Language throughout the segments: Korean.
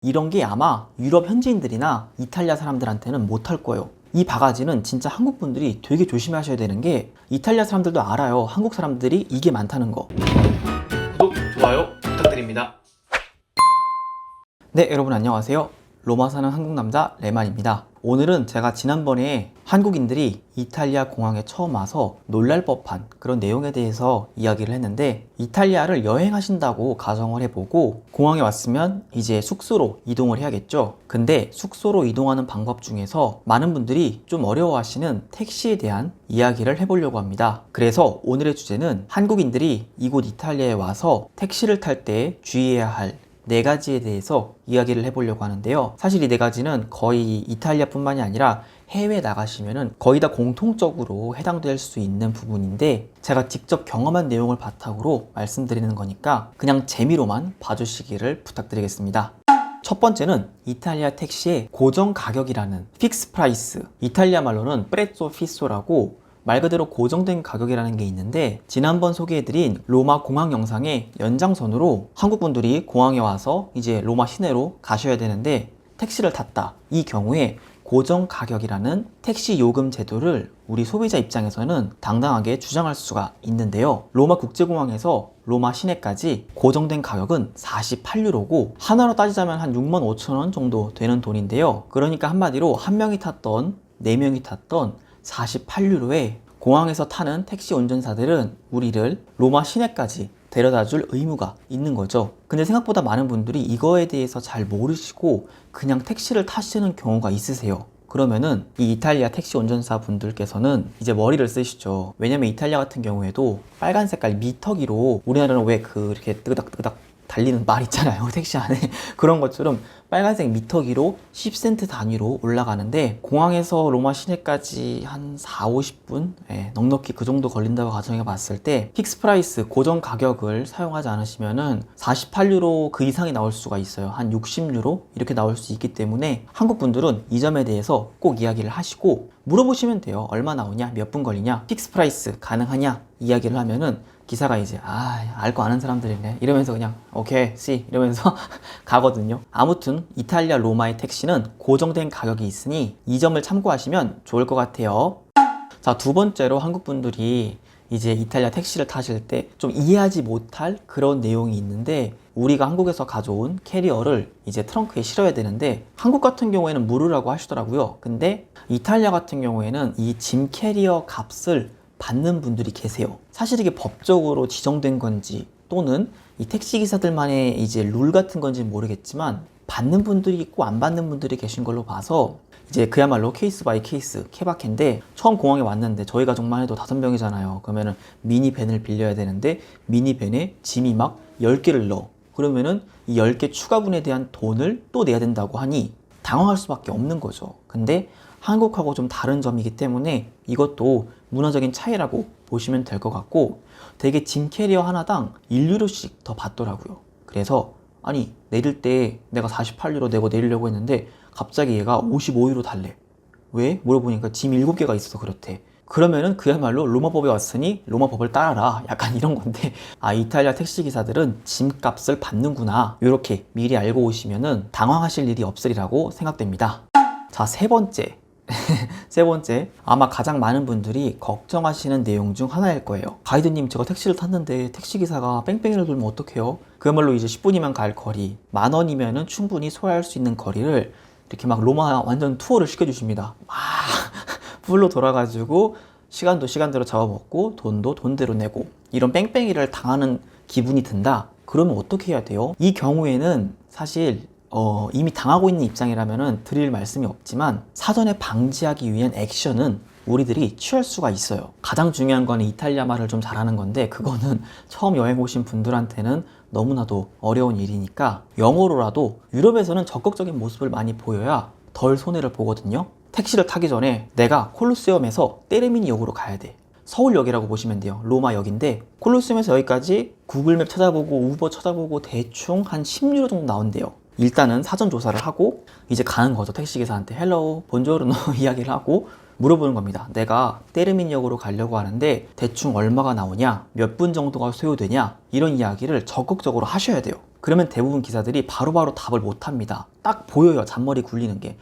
이런 게 아마 유럽 현지인들이나 이탈리아 사람들한테는 못할 거예요. 이 바가지는 진짜 한국 분들이 되게 조심하셔야 되는 게, 이탈리아 사람들도 알아요. 한국 사람들이 이게 많다는 거. 구독, 좋아요 부탁드립니다. 네, 여러분 안녕하세요. 로마 사는 한국 남자 레만입니다. 오늘은 제가 지난번에 한국인들이 이탈리아 공항에 처음 와서 놀랄 법한 그런 내용에 대해서 이야기를 했는데, 이탈리아를 여행하신다고 가정을 해보고 공항에 왔으면 이제 숙소로 이동을 해야겠죠. 근데 숙소로 이동하는 방법 중에서 많은 분들이 좀 어려워하시는 택시에 대한 이야기를 해보려고 합니다. 그래서 오늘의 주제는 한국인들이 이곳 이탈리아에 와서 택시를 탈 때 주의해야 할 4가지에 대해서 이야기를 해보려고 하는데요. 사실 이 4가지는 거의 이탈리아뿐만이 아니라 해외에 나가시면은 거의 다 공통적으로 해당될 수 있는 부분인데, 제가 직접 경험한 내용을 바탕으로 말씀드리는 거니까 그냥 재미로만 봐주시기를 부탁드리겠습니다. 첫 번째는 이탈리아 택시의 고정 가격이라는 픽스 프라이스, 이탈리아 말로는 프레조 피소라고 말 그대로 고정된 가격이라는 게 있는데, 지난번 소개해드린 로마 공항 영상의 연장선으로 한국 분들이 공항에 와서 이제 로마 시내로 가셔야 되는데 택시를 탔다. 이 경우에 고정 가격이라는 택시 요금 제도를 우리 소비자 입장에서는 당당하게 주장할 수가 있는데요. 로마 국제공항에서 로마 시내까지 고정된 가격은 48유로고 하나로 따지자면 한 65,000원 정도 되는 돈인데요. 그러니까 한마디로 한 명이 탔던 4명이 탔던 48유로에 공항에서 타는 택시 운전사들은 우리를 로마 시내까지 데려다 줄 의무가 있는 거죠. 근데 생각보다 많은 분들이 이거에 대해서 잘 모르시고 그냥 택시를 타시는 경우가 있으세요. 그러면은 이 이탈리아 택시 운전사 분들께서는 이제 머리를 쓰시죠. 왜냐면 이탈리아 같은 경우에도 빨간 색깔 미터기로, 우리나라는 왜 이렇게 뜨그닥뜨그닥 달리는 말 있잖아요, 택시 안에. 그런 것처럼 빨간색 미터기로 10센트 단위로 올라가는데, 공항에서 로마 시내까지 한 4-50분 넉넉히 그 정도 걸린다고 가정해 봤을 때 픽스 프라이스 고정 가격을 사용하지 않으시면은 48유로 그 이상이 나올 수가 있어요. 한 60유로 이렇게 나올 수 있기 때문에 한국 분들은 이 점에 대해서 꼭 이야기를 하시고 물어보시면 돼요. 얼마 나오냐, 몇 분 걸리냐, 픽스 프라이스 가능하냐 이야기를 하면은 기사가 이제 알 거 아는 사람들이네 이러면서 그냥 오케이 씨 이러면서 가거든요. 아무튼 이탈리아 로마의 택시는 고정된 가격이 있으니 이 점을 참고하시면 좋을 것 같아요. 자, 두 번째로 한국 분들이 이제 이탈리아 택시를 타실 때 좀 이해하지 못할 그런 내용이 있는데, 우리가 한국에서 가져온 캐리어를 이제 트렁크에 실어야 되는데 한국 같은 경우에는 무료라고 하시더라고요. 근데 이탈리아 같은 경우에는 이 짐 캐리어 값을 받는 분들이 계세요. 사실 이게 법적으로 지정된 건지 또는 이 택시기사들만의 이제 룰 같은 건지 모르겠지만 받는 분들이 있고 안 받는 분들이 계신 걸로 봐서 이제 그야말로 케이스 바이 케이스 케바케인데, 처음 공항에 왔는데 저희 가족만 해도 5명이잖아요. 그러면은 미니밴을 빌려야 되는데 미니밴에 짐이 막 10개를 넣어. 그러면은 이 10개 추가분에 대한 돈을 또 내야 된다고 하니 당황할 수밖에 없는 거죠. 근데 한국하고 좀 다른 점이기 때문에 이것도 문화적인 차이라고 보시면 될 것 같고, 되게 짐 캐리어 하나당 1유로씩 더 받더라고요. 그래서 아니 내릴 때 내가 48유로 내고 내리려고 했는데 갑자기 얘가 55유로 달래. 왜? 물어보니까 짐 7개가 있어서 그렇대. 그러면은 그야말로 로마법에 왔으니 로마법을 따라라, 약간 이런 건데, 이탈리아 택시기사들은 짐값을 받는구나, 이렇게 미리 알고 오시면은 당황하실 일이 없으리라고 생각됩니다. 자, 세 번째 아마 가장 많은 분들이 걱정하시는 내용 중 하나일 거예요. 가이드님, 제가 택시를 tas는데 택시기사가 뺑뺑이를 돌면 어떡해요? 그야말로 이제 10분이면 갈 거리, 10,000원이면은 충분히 소화할 수 있는 거리를 이렇게 막 로마 완전 투어를 시켜주십니다. 막 풀로 돌아가지고 시간도 시간대로 잡아먹고 돈도 돈대로 내고, 이런 뺑뺑이를 당하는 기분이 든다. 그러면 어떻게 해야 돼요? 이 경우에는 사실 이미 당하고 있는 입장이라면 드릴 말씀이 없지만 사전에 방지하기 위한 액션은 우리들이 취할 수가 있어요. 가장 중요한 거는 이탈리아 말을 좀 잘하는 건데, 그거는 처음 여행 오신 분들한테는 너무나도 어려운 일이니까 영어로라도, 유럽에서는 적극적인 모습을 많이 보여야 덜 손해를 보거든요. 택시를 타기 전에 내가 콜로세움에서 테르미니 역으로 가야 돼. 서울역이라고 보시면 돼요. 로마역인데 콜로세움에서 여기까지 구글맵 찾아보고 우버 찾아보고 대충 한 10유로 정도 나온대요. 일단은 사전 조사를 하고 이제 가는 거죠. 택시기사한테 헬로우 본조르노 이야기를 하고 물어보는 겁니다. 내가 테르미니역으로 가려고 하는데 대충 얼마가 나오냐, 몇 분 정도가 소요되냐, 이런 이야기를 적극적으로 하셔야 돼요. 그러면 대부분 기사들이 바로바로 답을 못합니다. 딱 보여요. 잔머리 굴리는 게.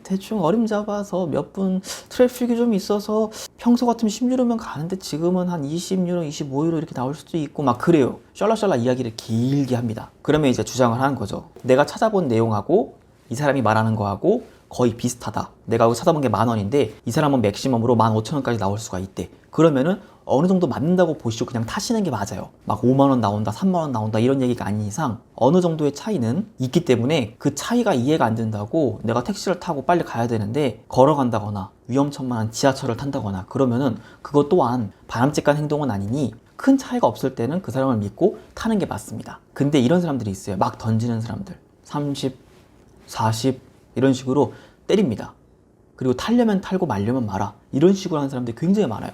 대충 어림잡아서 몇 분 트래픽이 좀 있어서 평소 같으면 10유로면 가는데 지금은 한 20유로, 25유로 이렇게 나올 수도 있고 막 그래요. 셜라셜라 이야기를 길게 합니다. 그러면 이제 주장을 하는 거죠. 내가 찾아본 내용하고 이 사람이 말하는 거하고 거의 비슷하다. 내가 찾아본 게 10,000원인데 이 사람은 맥시멈으로 15,000원까지 나올 수가 있대. 그러면은 어느 정도 맞는다고 보시고 그냥 타시는 게 맞아요. 막 5만원 나온다, 3만원 나온다 이런 얘기가 아닌 이상 어느 정도의 차이는 있기 때문에 그 차이가 이해가 안 된다고 내가 택시를 타고 빨리 가야 되는데 걸어간다거나 위험천만한 지하철을 탄다거나 그러면은 그것 또한 바람직한 행동은 아니니 큰 차이가 없을 때는 그 사람을 믿고 타는 게 맞습니다. 근데 이런 사람들이 있어요. 막 던지는 사람들. 30, 40 이런 식으로 때립니다. 그리고 타려면 탈고 말려면 말아. 이런 식으로 하는 사람들이 굉장히 많아요.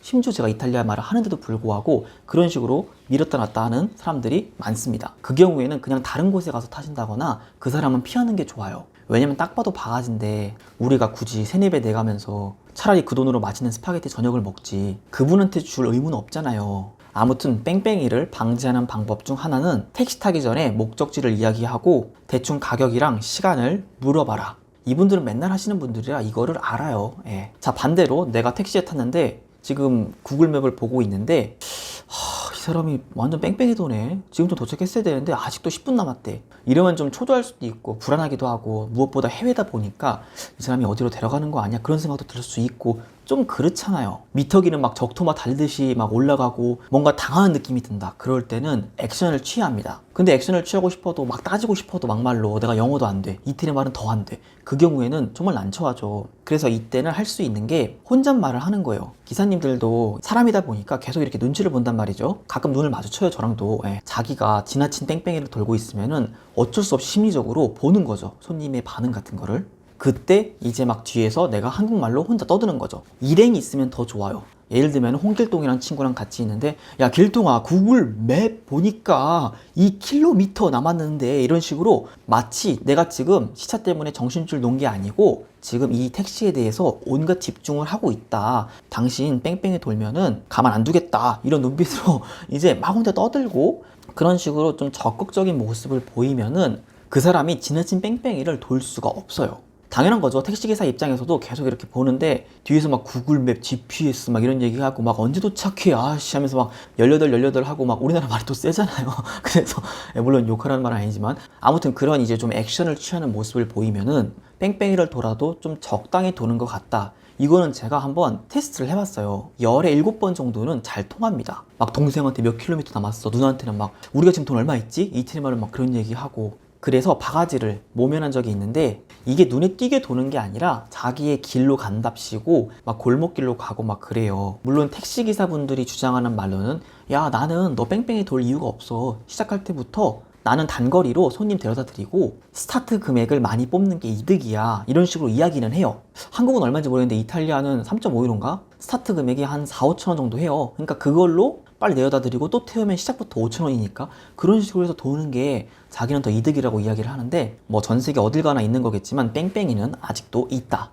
심지어 제가 이탈리아 말을 하는데도 불구하고 그런 식으로 밀었다 놨다 하는 사람들이 많습니다. 그 경우에는 그냥 다른 곳에 가서 타신다거나 그 사람은 피하는 게 좋아요. 왜냐면 딱 봐도 바가지인데 우리가 굳이 3, 4배 내가면서 차라리 그 돈으로 맛있는 스파게티 저녁을 먹지 그분한테 줄 의무는 없잖아요. 아무튼 뺑뺑이를 방지하는 방법 중 하나는 택시 타기 전에 목적지를 이야기하고 대충 가격이랑 시간을 물어봐라. 이분들은 맨날 하시는 분들이라 이거를 알아요. 예. 자, 반대로 내가 택시에 탔는데 지금 구글맵을 보고 있는데 이 사람이 완전 뺑뺑이 도네. 지금도 도착했어야 되는데 아직도 10분 남았대. 이러면 좀 초조할 수도 있고 불안하기도 하고 무엇보다 해외다 보니까 이 사람이 어디로 데려가는 거 아니야? 그런 생각도 들 수 있고 좀 그렇잖아요. 미터기는 막 적토마 달듯이 막 올라가고 뭔가 당하는 느낌이 든다. 그럴 때는 액션을 취해야 합니다. 근데 액션을 취하고 싶어도 막 따지고 싶어도 막말로 내가 영어도 안 돼. 이태리 말은 더 안 돼. 그 경우에는 정말 난처하죠. 그래서 이때는 할 수 있는 게 혼잣말을 하는 거예요. 기사님들도 사람이다 보니까 계속 이렇게 눈치를 본단 말이죠. 가끔 눈을 마주쳐요, 저랑도. 자기가 지나친 뺑뺑이를 돌고 있으면은 어쩔 수 없이 심리적으로 보는 거죠. 손님의 반응 같은 거를. 그때 이제 막 뒤에서 내가 한국말로 혼자 떠드는 거죠. 일행이 있으면 더 좋아요. 예를 들면 홍길동이랑 친구랑 같이 있는데 야 길동아 구글 맵 보니까 2km 남았는데 이런 식으로 마치 내가 지금 시차 때문에 정신줄 놓은 게 아니고 지금 이 택시에 대해서 온갖 집중을 하고 있다. 당신 뺑뺑이 돌면은 가만 안 두겠다. 이런 눈빛으로 이제 막 혼자 떠들고 그런 식으로 좀 적극적인 모습을 보이면은 그 사람이 지나친 뺑뺑이를 돌 수가 없어요. 당연한 거죠. 택시기사 입장에서도 계속 이렇게 보는데 뒤에서 막 구글맵, GPS 막 이런 얘기하고 막 언제 도착해 아씨 하면서 막 18 하고 막 우리나라 말이 또 세잖아요. 그래서 물론 욕하라는 말은 아니지만 아무튼 그런 이제 좀 액션을 취하는 모습을 보이면은 뺑뺑이를 돌아도 좀 적당히 도는 것 같다. 이거는 제가 한번 테스트를 해봤어요. 열에 7번 정도는 잘 통합니다. 막 동생한테 몇 킬로미터 남았어. 누나한테는 막 우리가 지금 돈 얼마 있지? 이태리 말로 막 그런 얘기하고 그래서 바가지를 모면한 적이 있는데 이게 눈에 띄게 도는 게 아니라 자기의 길로 간답시고 막 골목길로 가고 막 그래요. 물론 택시기사분들이 주장하는 말로는 야 나는 너 뺑뺑이 돌 이유가 없어. 시작할 때부터 나는 단거리로 손님 데려다 드리고 스타트 금액을 많이 뽑는 게 이득이야. 이런 식으로 이야기는 해요. 한국은 얼마인지 모르겠는데 이탈리아는 3.5유로인가? 스타트 금액이 한 4, 5천 원 정도 해요. 그러니까 그걸로 빨리 내려다 드리고 또 태우면 시작부터 5,000원이니까 그런 식으로 해서 도는 게 자기는 더 이득이라고 이야기를 하는데 뭐 전 세계 어딜 가나 있는 거겠지만 뺑뺑이는 아직도 있다.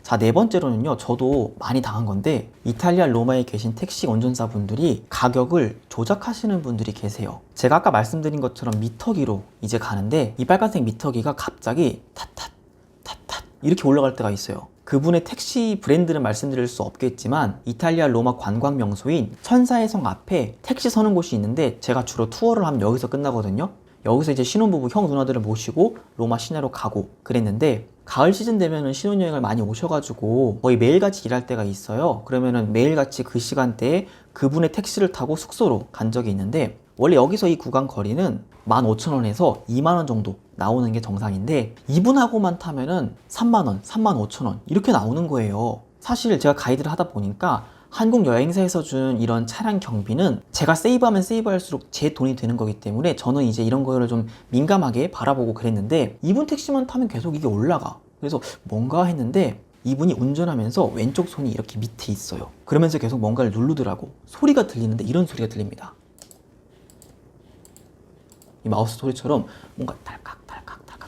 자, 네 번째로는요. 저도 많이 당한 건데 이탈리아 로마에 계신 택시 운전사분들이 가격을 조작하시는 분들이 계세요. 제가 아까 말씀드린 것처럼 미터기로 이제 가는데 이 빨간색 미터기가 갑자기 탓탓 이렇게 올라갈 때가 있어요. 그분의 택시 브랜드는 말씀드릴 수 없겠지만 이탈리아 로마 관광 명소인 천사의 성 앞에 택시 서는 곳이 있는데 제가 주로 투어를 하면 여기서 끝나거든요. 여기서 이제 신혼부부 형 누나들을 모시고 로마 시내로 가고 그랬는데 가을 시즌 되면은 신혼여행을 많이 오셔가지고 거의 매일같이 일할 때가 있어요. 그러면은 매일같이 그 시간대에 그분의 택시를 타고 숙소로 간 적이 있는데 원래 여기서 이 구간 거리는 15,000원에서 2만원 정도 나오는 게 정상인데 이분하고만 타면은 3만원, 35,000원 이렇게 나오는 거예요. 사실 제가 가이드를 하다 보니까 한국 여행사에서 준 이런 차량 경비는 제가 세이브하면 세이브할수록 제 돈이 되는 거기 때문에 저는 이제 이런 거를 좀 민감하게 바라보고 그랬는데 이분 택시만 타면 계속 이게 올라가. 그래서 뭔가 했는데 이분이 운전하면서 왼쪽 손이 이렇게 밑에 있어요. 그러면서 계속 뭔가를 누르더라고. 소리가 들리는데 이런 소리가 들립니다. 이 마우스 소리처럼 뭔가 달칵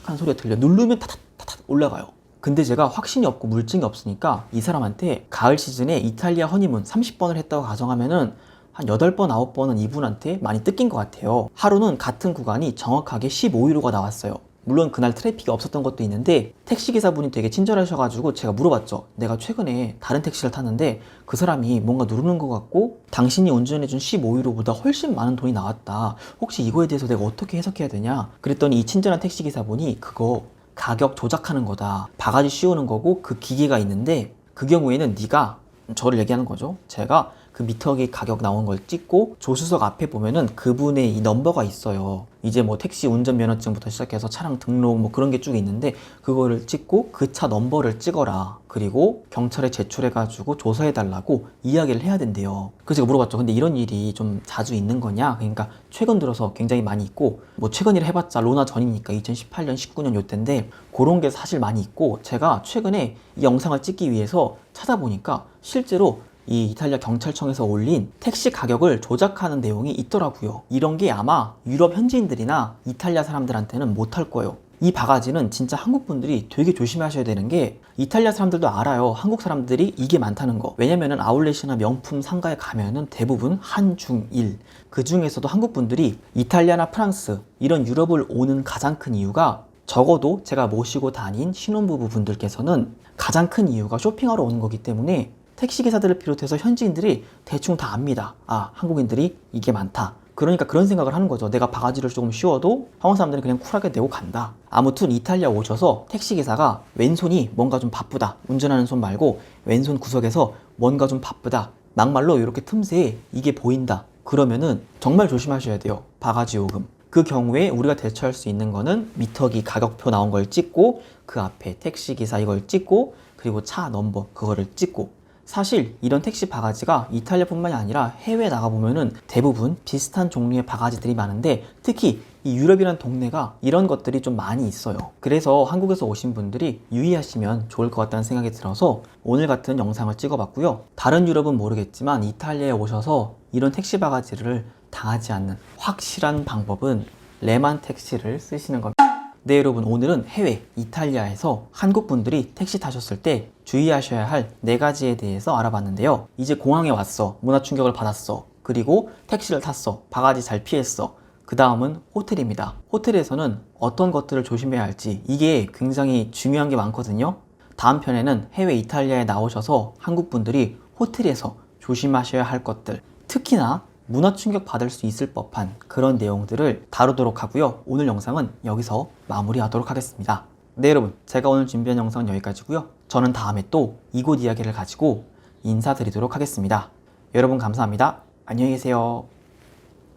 하는 소리가 들려. 누르면 타닥 올라가요. 근데 제가 확신이 없고 물증이 없으니까 이 사람한테 가을 시즌에 이탈리아 허니문 30번을 했다고 가정하면은 한 8번, 9번은 이분한테 많이 뜯긴 것 같아요. 하루는 같은 구간이 정확하게 15유로가 나왔어요. 물론 그날 트래픽이 없었던 것도 있는데 택시기사분이 되게 친절하셔가지고 제가 물어봤죠. 내가 최근에 다른 택시를 탔는데 그 사람이 뭔가 누르는 것 같고 당신이 운전해준 15유로보다 훨씬 많은 돈이 나왔다. 혹시 이거에 대해서 내가 어떻게 해석해야 되냐? 그랬더니 이 친절한 택시기사분이 그거 가격 조작하는 거다. 바가지 씌우는 거고 그 기계가 있는데 그 경우에는 네가 저를 얘기하는 거죠. 제가 그 미터기 가격 나온 걸 찍고 조수석 앞에 보면은 그분의 이 넘버가 있어요. 이제 뭐 택시 운전면허증부터 시작해서 차량 등록 뭐 그런 게 쭉 있는데 그거를 찍고 그 차 넘버를 찍어라. 그리고 경찰에 제출해가지고 조사해달라고 이야기를 해야 된대요. 그래서 제가 물어봤죠. 근데 이런 일이 좀 자주 있는 거냐? 그러니까 최근 들어서 굉장히 많이 있고 뭐 최근 일 해봤자 로나 전이니까 2018년, 19년 요때인데 그런 게 사실 많이 있고 제가 최근에 이 영상을 찍기 위해서 찾아보니까 실제로 이 이탈리아 경찰청에서 올린 택시 가격을 조작하는 내용이 있더라고요. 이런 게 아마 유럽 현지인들이나 이탈리아 사람들한테는 못할 거예요. 이 바가지는 진짜 한국 분들이 되게 조심하셔야 되는 게 이탈리아 사람들도 알아요. 한국 사람들이 이게 많다는 거. 왜냐면은 아울렛이나 명품 상가에 가면은 대부분 한, 중, 일. 그 중에서도 한국 분들이 이탈리아나 프랑스 이런 유럽을 오는 가장 큰 이유가 적어도 제가 모시고 다닌 신혼부부 분들께서는 가장 큰 이유가 쇼핑하러 오는 거기 때문에 택시기사들을 비롯해서 현지인들이 대충 다 압니다. 아, 한국인들이 이게 많다. 그러니까 그런 생각을 하는 거죠. 내가 바가지를 조금 씌워도 한국 사람들은 그냥 쿨하게 내고 간다. 아무튼 이탈리아 오셔서 택시기사가 왼손이 뭔가 좀 바쁘다. 운전하는 손 말고 왼손 구석에서 뭔가 좀 바쁘다. 막말로 이렇게 틈새에 이게 보인다. 그러면은 정말 조심하셔야 돼요. 바가지 요금. 그 경우에 우리가 대처할 수 있는 거는 미터기 가격표 나온 걸 찍고 그 앞에 택시기사 이걸 찍고 그리고 차 넘버 그거를 찍고 사실 이런 택시 바가지가 이탈리아뿐만이 아니라 해외에 나가보면은 대부분 비슷한 종류의 바가지들이 많은데 특히 이 유럽이란 동네가 이런 것들이 좀 많이 있어요. 그래서 한국에서 오신 분들이 유의하시면 좋을 것 같다는 생각이 들어서 오늘 같은 영상을 찍어봤고요. 다른 유럽은 모르겠지만 이탈리아에 오셔서 이런 택시 바가지를 당하지 않는 확실한 방법은 레만 택시를 쓰시는 겁니다. 네, 여러분, 오늘은 해외 이탈리아에서 한국 분들이 택시 타셨을 때 주의하셔야 할 4가지에 대해서 알아봤는데요. 이제 공항에 왔어. 문화 충격을 받았어. 그리고 택시를 탔어. 바가지 잘 피했어. 그 다음은 호텔입니다. 호텔에서는 어떤 것들을 조심해야 할지 이게 굉장히 중요한 게 많거든요. 다음 편에는 해외 이탈리아에 나오셔서 한국 분들이 호텔에서 조심하셔야 할 것들, 특히나 문화 충격 받을 수 있을 법한 그런 내용들을 다루도록 하고요. 오늘 영상은 여기서 마무리하도록 하겠습니다. 네, 여러분, 제가 오늘 준비한 영상은 여기까지고요. 저는 다음에 또 이곳 이야기를 가지고 인사드리도록 하겠습니다. 여러분 감사합니다. 안녕히 계세요.